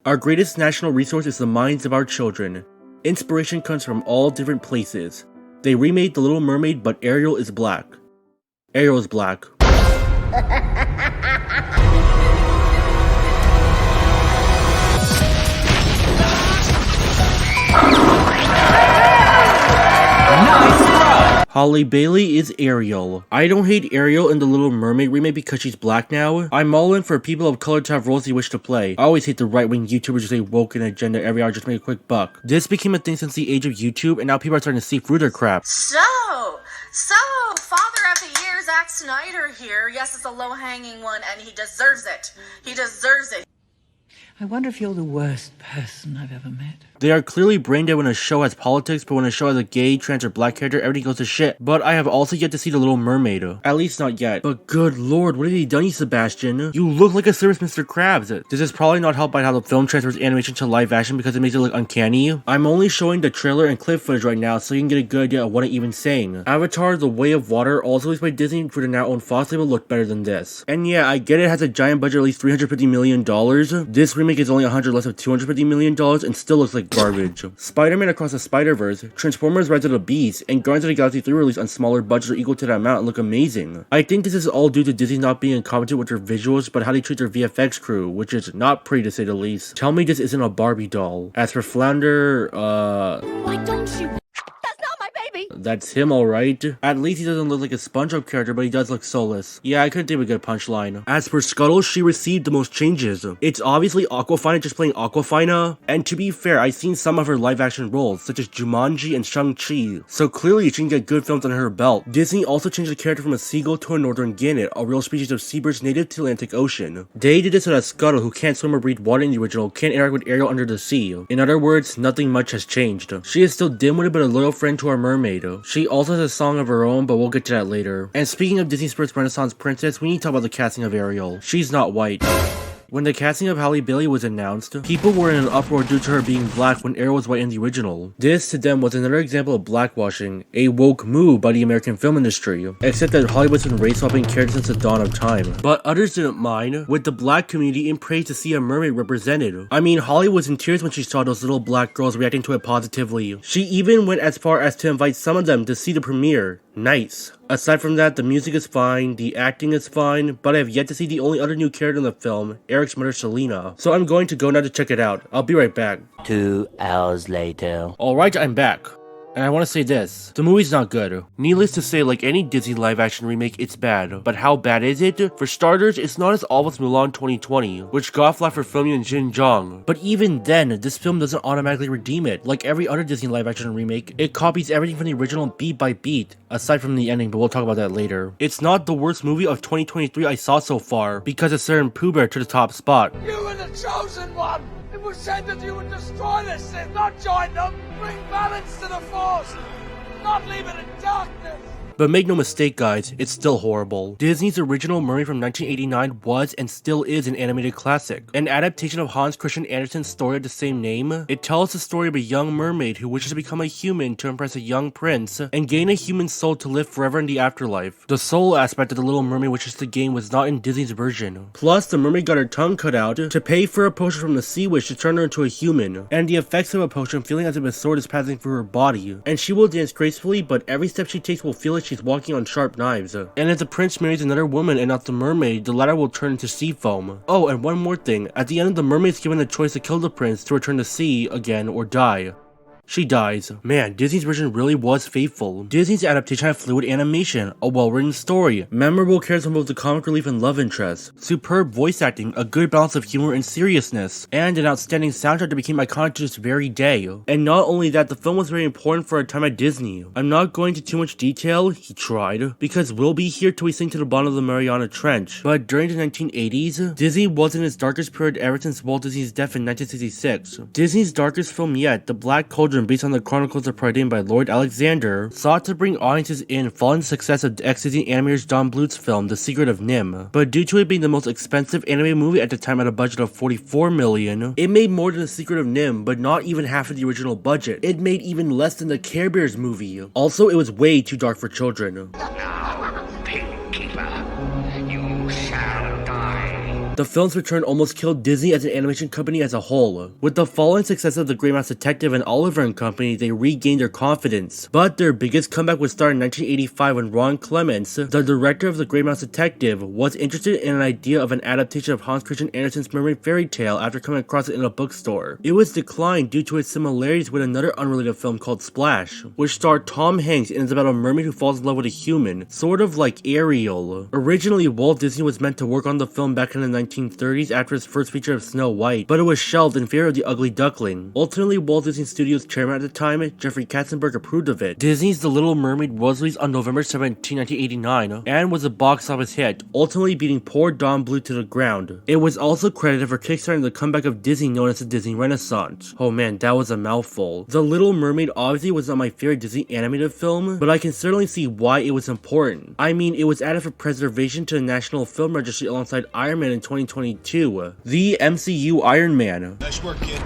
Our greatest national resource is the minds of our children. Inspiration comes from all different places. They remade The Little Mermaid, but Ariel is black. Ariel is black. Halle Bailey is Ariel. I don't hate Ariel in The Little Mermaid remake because she's black now. I'm all in for people of color to have roles they wish to play. I always hate the right-wing YouTubers who say woke and agenda every hour just to make a quick buck. This became a thing since the age of YouTube, and now people are starting to see through their crap. So, Father of the Year, Zack Snyder here. Yes, it's a low-hanging one, and he deserves it. He deserves it. I wonder if you're the worst person I've ever met. They are clearly brain dead when a show has politics, but when a show has a gay, trans, or black character, everything goes to shit. But I have also yet to see The Little Mermaid. At least not yet. But good lord, what have you done, you Sebastian? You look like a serious Mr. Krabs. This is probably not helped by how the film transfers animation to live action because it makes it look uncanny. I'm only showing the trailer and clip footage right now so you can get a good idea of what I'm even saying. Avatar: The Way of Water, also released by Disney for the now owned Fox label, looked better than this. And yeah, I get it has a giant budget, at least $350 million. This remake is only 100 less of $250 million and still looks like garbage. Spider-Man Across the Spider-Verse, Transformers Rise of the Beast, and Guardians of the Galaxy 3 released on smaller budgets are equal to that amount and look amazing. I think this is all due to Disney not being incompetent with their visuals, but how they treat their VFX crew, which is not pretty to say the least. Tell me this isn't a Barbie doll. As for Flounder, Why don't you? That's not my baby! That's him, alright. At least he doesn't look like a SpongeBob character, but he does look soulless. Yeah, I couldn't think of a good punchline. As for Scuttle, she received the most changes. It's obviously Aquafina just playing Aquafina, and to be fair, I've seen some of her live-action roles, such as Jumanji and Shang-Chi, so clearly she can get good films under her belt. Disney also changed the character from a seagull to a northern gannet, a real species of seabirds native to the Atlantic Ocean. They did this so that Scuttle, who can't swim or breathe water in the original, can't interact with Ariel under the sea. In other words, nothing much has changed. She is still dim-witted but a loyal friend to our mermaid. She also has a song of her own, but we'll get to that later. And speaking of Disney's first Renaissance princess, we need to talk about the casting of Ariel. She's not white. When the casting of Halle Bailey was announced, people were in an uproar due to her being black when Ariel was white in the original. This, to them, was another example of blackwashing, a woke move by the American film industry, except that Hollywood's been race-swapping characters since the dawn of time. But others didn't mind, with the black community in praise to see a mermaid represented. I mean, Holly was in tears when she saw those little black girls reacting to it positively. She even went as far as to invite some of them to see the premiere. Nice. Aside from that, the music is fine, the acting is fine, but I have yet to see the only other new character in the film, Eric's mother Selena. So I'm going to go now to check it out. I'll be right back. 2 hours later. Alright, I'm back. And I want to say this, the movie's not good. Needless to say, like any Disney live-action remake, it's bad. But how bad is it? For starters, it's not as awful as Mulan 2020, which got flack for filming in Xinjiang. But even then, this film doesn't automatically redeem it. Like every other Disney live-action remake, it copies everything from the original beat by beat, aside from the ending, but we'll talk about that later. It's not the worst movie of 2023 I saw so far, because a certain Pooh Bear took the top spot. You were the chosen one! It was said that you would destroy this Sith, not join them! Bring balance to the Force! Not leave it in darkness! But make no mistake guys, it's still horrible. Disney's original Mermaid from 1989 was and still is an animated classic. An adaptation of Hans Christian Andersen's story of the same name. It tells the story of a young mermaid who wishes to become a human to impress a young prince and gain a human soul to live forever in the afterlife. The soul aspect of the Little Mermaid wishes to gain was not in Disney's version. Plus, the mermaid got her tongue cut out to pay for a potion from the sea witch to turn her into a human, and the effects of a potion feeling as if a sword is passing through her body. And she will dance gracefully, but every step she takes will feel like she's walking on sharp knives. And if the prince marries another woman and not the mermaid, the latter will turn into sea foam. Oh, and one more thing, at the end the mermaid's given the choice to kill the prince to return to sea again or die. She dies. Man, Disney's version really was faithful. Disney's adaptation had fluid animation, a well-written story, memorable characters from both the comic relief and love interest, superb voice acting, a good balance of humor and seriousness, and an outstanding soundtrack that became iconic to this very day. And not only that, the film was very important for a time at Disney. I'm not going into too much detail, he tried, because we'll be here till we sink to the bottom of the Mariana Trench. But during the 1980s, Disney was in its darkest period ever since Walt Disney's death in 1966. Disney's darkest film yet, The Black Cauldron, based on the Chronicles of Prydain by Lloyd Alexander, sought to bring audiences in following the success of ex-Disney animator's Don Bluth's film The Secret of Nim. But due to it being the most expensive animated movie at the time at a budget of $44 million, it made more than The Secret of Nim, but not even half of the original budget. It made even less than the Care Bears movie. Also, it was way too dark for children. Now, Pig Keeper, you shall die. The film's return almost killed Disney as an animation company as a whole. With the following success of The Great Mouse Detective and Oliver & Company, they regained their confidence. But their biggest comeback would start in 1985 when Ron Clements, the director of The Great Mouse Detective, was interested in an idea of an adaptation of Hans Christian Andersen's Mermaid fairy tale after coming across it in a bookstore. It was declined due to its similarities with another unrelated film called Splash, which starred Tom Hanks and is about a mermaid who falls in love with a human, sort of like Ariel. Originally, Walt Disney was meant to work on the film back in the 1930s after his first feature of Snow White, but it was shelved in favor of The Ugly Duckling. Ultimately, Walt Disney Studios chairman at the time, Jeffrey Katzenberg, approved of it. Disney's The Little Mermaid was released on November 17, 1989, and was a box office hit, ultimately beating Poor Don Bluth to the ground. It was also credited for kickstarting the comeback of Disney known as the Disney Renaissance. Oh man, that was a mouthful. The Little Mermaid obviously was not my favorite Disney animated film, but I can certainly see why it was important. I mean, it was added for preservation to the National Film Registry alongside Iron Man in 2022. The MCU Iron Man. Nice work, kid.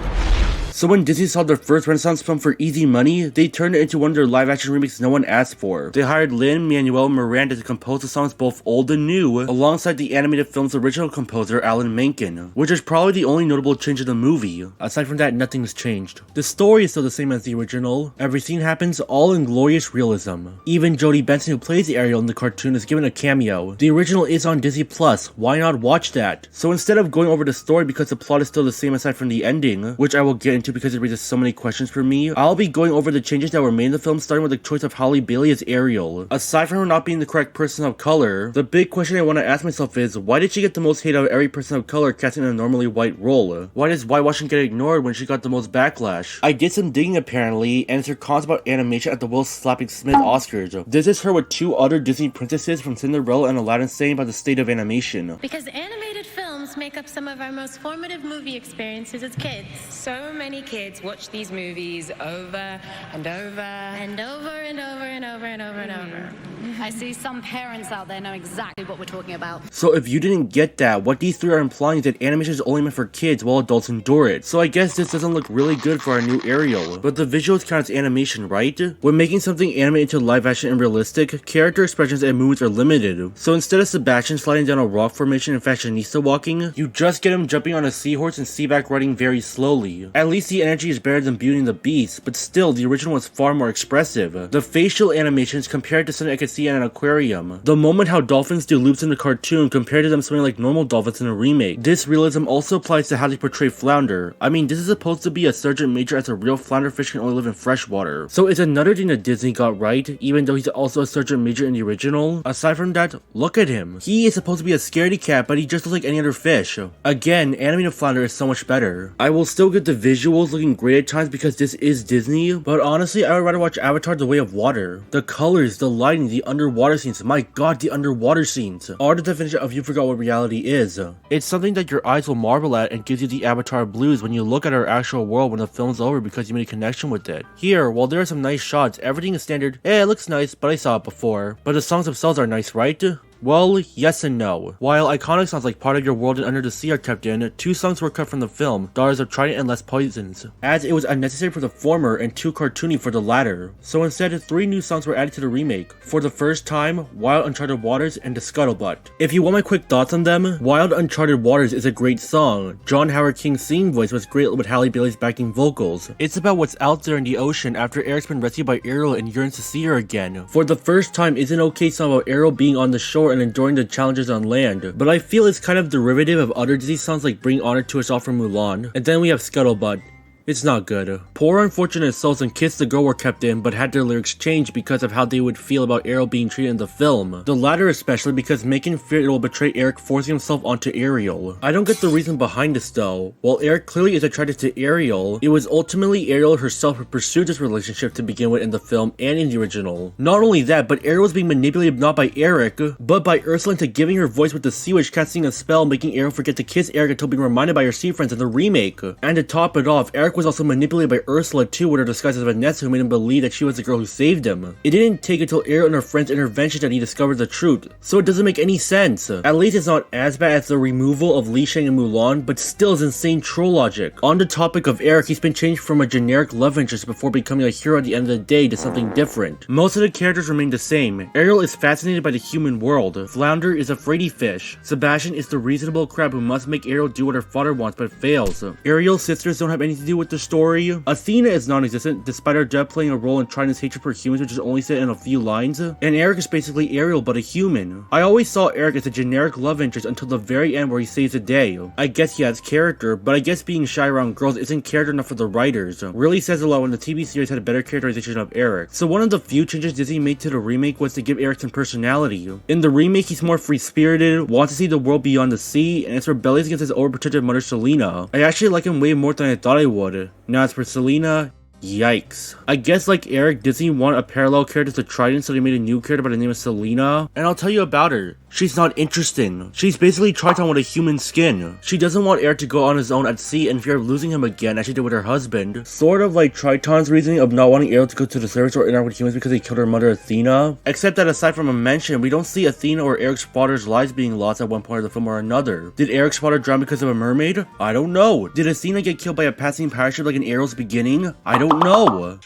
So when Disney saw their first Renaissance film for easy money, they turned it into one of their live-action remakes no one asked for. They hired Lin-Manuel Miranda to compose the songs both old and new, alongside the animated film's original composer, Alan Menken, which is probably the only notable change in the movie. Aside from that, nothing has changed. The story is still the same as the original. Every scene happens all in glorious realism. Even Jodie Benson, who plays Ariel in the cartoon, is given a cameo. The original is on Disney Plus. Why not watch that? So instead of going over the story because the plot is still the same aside from the ending, which I will get into because it raises so many questions for me, I'll be going over the changes that were made in the film, starting with the choice of Halle Bailey as Ariel. Aside from her not being the correct person of color, the big question I want to ask myself is, why did she get the most hate out of every person of color casting in a normally white role? Why does whitewashing get ignored when she got the most backlash? I did some digging apparently, and it's her comments about animation at the Will Slapping Smith Oscars. This is her with two other Disney princesses from Cinderella and Aladdin saying about the state of animation. Because animated films make up some of our most formative movie experiences as kids. So many kids watch these movies over and over and over and over and over and over and over. I see some parents out there know exactly what we're talking about. So if you didn't get that, what these three are implying is that animation is only meant for kids while adults endure it. So I guess this doesn't look really good for our new Ariel. But the visuals count as animation, right? When making something animated into live action and realistic, character expressions and movements are limited. So instead of Sebastian sliding down a rock formation and fashionista walking, you just get him jumping on a seahorse and seaback riding very slowly. At least the energy is better than Beauty and the Beast, but still, the original was far more expressive. The facial animations compared to something I could see at an aquarium. The moment how dolphins do loops in the cartoon compared to them swimming like normal dolphins in a remake. This realism also applies to how they portray flounder. I mean, this is supposed to be a sergeant major as a real flounder fish can only live in freshwater. So it's another thing that Disney got right, even though he's also a sergeant major in the original. Aside from that, look at him. He is supposed to be a scaredy cat, but he just looks like any other fish. Again, animated flounder is so much better. I will still get the visuals looking great at times because this is Disney, but honestly, I would rather watch Avatar: The Way of Water. The colors, the lighting, the underwater scenes, my god, the underwater scenes are the definition of you forgot what reality is. It's something that your eyes will marvel at and gives you the Avatar blues when you look at our actual world when the film's over because you made a connection with it. Here, while there are some nice shots, everything is standard, it looks nice, but I saw it before. But the songs themselves are nice, right? Well, yes and no. While iconic songs like Part of Your World and Under the Sea are kept in, two songs were cut from the film, Daughters of Trident and Less Poisons, as it was unnecessary for the former and too cartoony for the latter. So instead, 3 new songs were added to the remake. For the first time, Wild Uncharted Waters and The Scuttlebutt. If you want my quick thoughts on them, Wild Uncharted Waters is a great song. John Howard King's singing voice was great with Halle Bailey's backing vocals. It's about what's out there in the ocean after Eric's been rescued by Ariel and yearns to see her again. For the first time, it's an okay song about Ariel being on the shore and enjoying the challenges on land, but I feel it's kind of derivative of other Disney songs like Bring Honor to Us All from Mulan, and then we have Scuttlebutt. It's not good. Poor Unfortunate Souls and Kiss the Girl were kept in, but had their lyrics changed because of how they would feel about Ariel being treated in the film. The latter especially because Megan feared it will betray Eric forcing himself onto Ariel. I don't get the reason behind this though. While Eric clearly is attracted to Ariel, it was ultimately Ariel herself who pursued this relationship to begin with in the film and in the original. Not only that, but Ariel was being manipulated not by Eric, but by Ursula into giving her voice with the sea witch casting a spell making Ariel forget to kiss Eric until being reminded by her sea friends in the remake. And to top it off, Eric Eric was also manipulated by Ursula too, with her disguise as Vanessa, who made him believe that she was the girl who saved him. It didn't take until Ariel and her friend's intervention that he discovered the truth, so it doesn't make any sense. At least it's not as bad as the removal of Li Shang and Mulan, but still is insane troll logic. On the topic of Eric, he's been changed from a generic love interest before becoming a hero at the end of the day to something different. Most of the characters remain the same. Ariel is fascinated by the human world. Flounder is a fraidy fish. Sebastian is the reasonable crab who must make Ariel do what her father wants but fails. Ariel's sisters don't have anything to do with the story. Athena is non-existent, despite her death playing a role in China's hatred for humans, which is only said in a few lines. And Eric is basically Ariel but a human. I always saw Eric as a generic love interest until the very end where he saves the day. I guess he has character, but I guess being shy around girls isn't character enough for the writers. Really says a lot when the TV series had a better characterization of Eric. So one of the few changes Disney made to the remake was to give Eric some personality. In the remake, he's more free-spirited, wants to see the world beyond the sea, and is rebellious against his overprotective mother Selena. I actually like him way more than I thought I would. Now as for Selena, yikes. I guess like Eric, Disney wanted a parallel character to Trident, so they made a new character by the name of Selena. And I'll tell you about her. She's not interesting. She's basically Triton with a human skin. She doesn't want Eric to go on his own at sea and fear of losing him again as she did with her husband. Sort of like Triton's reasoning of not wanting Eric to go to the surface or interact with humans because he killed her mother Athena. Except that aside from a mention, we don't see Athena or Eric's father's lives being lost at one point of the film or another. Did Eric's father drown because of a mermaid? I don't know. Did Athena get killed by a passing pirate ship like in Ariel's beginning? I don't know.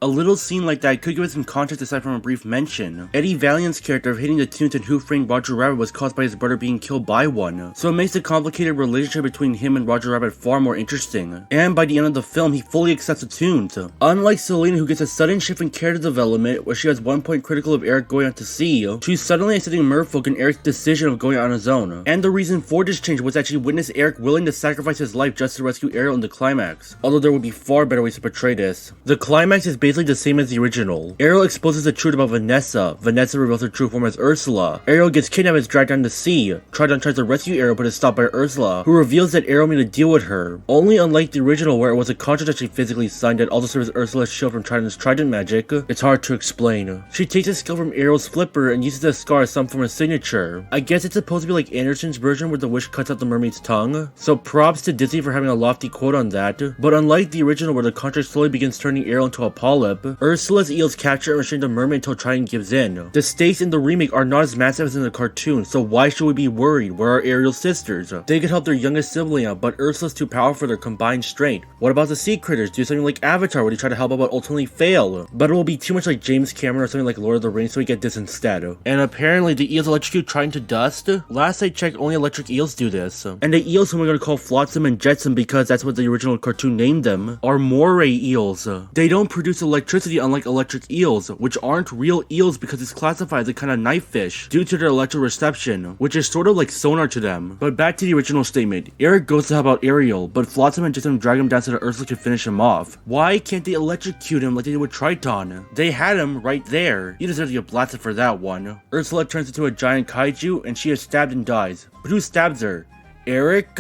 A little scene like that could give us some context aside from a brief mention. Eddie Valiant's character of hitting the tunes and who framed Roger Rabbit was caused by his brother being killed by one, so it makes the complicated relationship between him and Roger Rabbit far more interesting. And by the end of the film, he fully accepts the tunes. Unlike Selena, who gets a sudden shift in character development where she was one point critical of Eric going out to sea, she's suddenly accepting Merfolk and Eric's decision of going out on his own. And the reason for this change was that she witnessed Eric willing to sacrifice his life just to rescue Ariel in the climax, although there would be far better ways to portray this. The climax is basically the same as the original. Ariel exposes the truth about Vanessa. Vanessa reveals her true form as Ursula. Ariel gets kidnapped and is dragged down to sea. Triton tries to rescue Ariel but is stopped by Ursula, who reveals that Ariel made a deal with her. Only unlike the original where it was a contract that she physically signed that also serves Ursula's shield from Triton's trident magic, it's hard to explain. She takes a skill from Ariel's flipper and uses the scar as some form of signature. I guess it's supposed to be like Anderson's version where the wish cuts out the mermaid's tongue. So props to Disney for having a lofty quote on that. But unlike the original where the contract slowly begins turning Ariel into a polyp, Ursula's eels capture and restrain the mermaid until Triton gives in. The stakes in the remake are not as massive as in the cartoon, so why should we be worried? Where are Ariel's sisters? They could help their youngest sibling out, but Ursula's too powerful for their combined strength. What about the sea critters? Do something like Avatar where they try to help out but ultimately fail. But it will be too much like James Cameron or something like Lord of the Rings, so we get this instead. And apparently the eels electrocute Triton to dust. Last I checked, only electric eels do this. And the eels whom we're gonna call Flotsam and Jetsam because that's what the original cartoon named them, are moray eels. They don't produce electricity unlike electric eels, which aren't real eels because it's classified as a kind of knife fish due to their electroreception, which is sort of like sonar to them. But back to the original statement. Eric goes to help out Ariel, but Flotsam and Jetsam drag him down so that Ursula can finish him off. Why can't they electrocute him like they did with Triton? They had him right there. You deserve to get blasted for that one. Ursula turns into a giant kaiju and she is stabbed and dies. But who stabs her? Eric?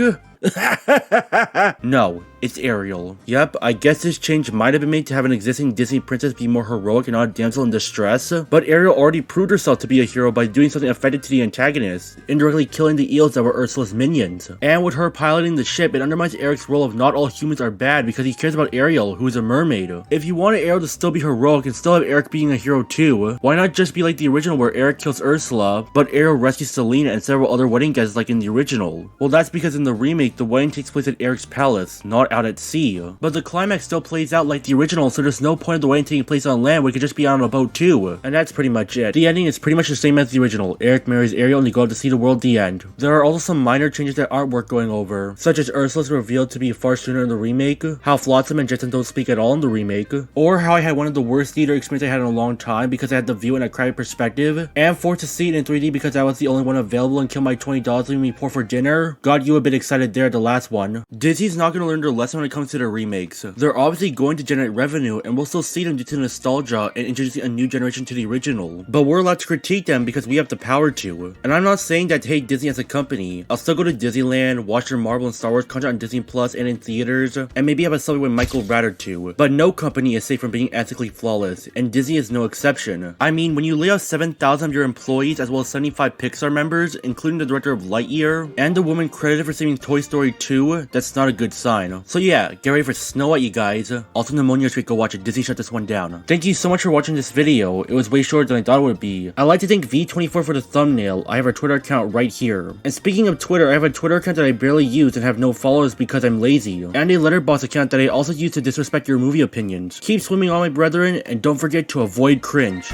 No, it's Ariel. Yep, I guess this change might have been made to have an existing Disney princess be more heroic and not a damsel in distress, but Ariel already proved herself to be a hero by doing something effective to the antagonist, indirectly killing the eels that were Ursula's minions. And with her piloting the ship, it undermines Eric's role of not all humans are bad because he cares about Ariel, who is a mermaid. If you wanted Ariel to still be heroic and still have Eric being a hero too, why not just be like the original where Eric kills Ursula, but Ariel rescues Selena and several other wedding guests like in the original? Well, that's because in the remake, the wedding takes place at Eric's palace, not out at sea. But the climax still plays out like the original, so there's no point of the wedding taking place on land where it could just be on a boat too. And that's pretty much it. The ending is pretty much the same as the original. Eric marries Ariel and they go out to see the world, the end. There are also some minor changes that aren't worth going over, such as Ursula's revealed to be far sooner in the remake, how Flotsam and Jetsam don't speak at all in the remake, or how I had one of the worst theater experiences I had in a long time because I had the view in a crowded perspective, and forced to see it in 3D because I was the only one available and killed my $20 leaving me poor for dinner. Got you a bit excited there at the last one. Disney's not going to learn their lesson when it comes to their remakes. They're obviously going to generate revenue and we'll still see them due to nostalgia and introducing a new generation to the original. But we're allowed to critique them because we have the power to. And I'm not saying that to hate Disney as a company. I'll still go to Disneyland, watch their Marvel and Star Wars content on Disney Plus and in theaters, and maybe have a selfie with Michael Radder too. But no company is safe from being ethically flawless, and Disney is no exception. I mean, when you lay off 7,000 of your employees as well as 75 Pixar members, including the director of Lightyear, and the woman credited for saving Toy Story story too, that's not a good sign. So yeah, get ready for Snow White, you guys. Also, pneumonia should go watch it. Disney shut this one down. Thank you so much for watching this video. It was way shorter than I thought it would be. I'd like to thank V24 for the thumbnail. I have our Twitter account right here. And speaking of Twitter, I have a Twitter account that I barely use and have no followers because I'm lazy. And a Letterboxd account that I also use to disrespect your movie opinions. Keep swimming on, my brethren, and don't forget to avoid cringe.